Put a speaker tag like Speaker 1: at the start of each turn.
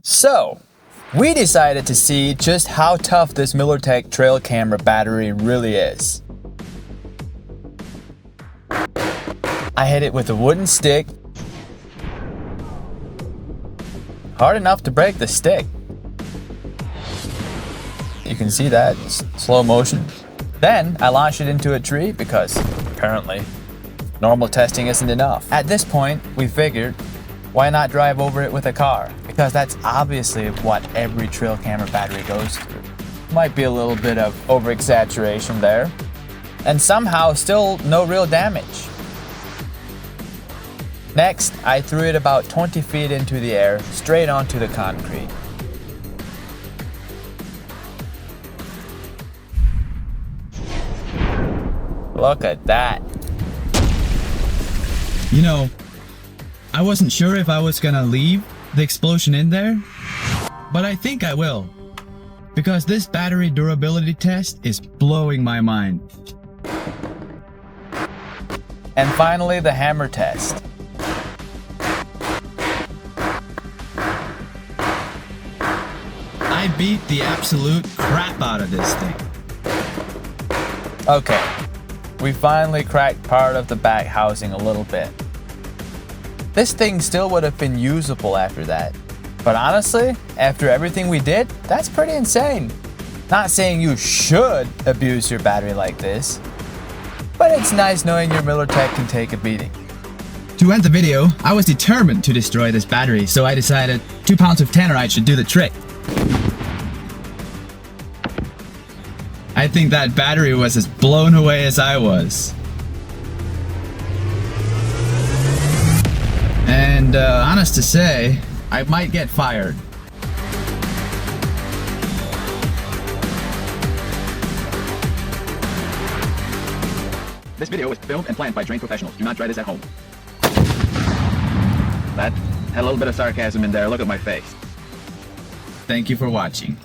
Speaker 1: So, we decided to see just how tough this Millertech trail camera battery really is. I hit it with a wooden stick, hard enough to break the stick. You can see that, slow motion. Then I launched it into a tree because apparently normal testing isn't enough. At this point, we figured, why not drive over it with a car? Because that's obviously what every trail camera battery goes through. Might be a little bit of over-exaggeration there. And somehow still no real damage. Next, I threw it about 20 feet into the air, straight onto the concrete. Look at that.
Speaker 2: You know, I wasn't sure if I was gonna leave the explosion in there, but I think I will. Because this battery durability test is blowing my mind.
Speaker 1: And finally, the hammer test.
Speaker 2: I beat the absolute crap out of this thing.
Speaker 1: Okay, we finally cracked part of the back housing a little bit. This thing still would have been usable after that. But honestly, after everything we did, that's pretty insane. Not saying you should abuse your battery like this, but it's nice knowing your Millertech can take a beating.
Speaker 2: To end the video, I was determined to destroy this battery, so I decided 2 pounds of Tannerite should do the trick. I think that battery was as blown away as I was. And honest to say, I might get fired. This video was filmed and planned by trained professionals. Do not try this at home. That had a little bit of sarcasm in there. Look at my face. Thank you for watching.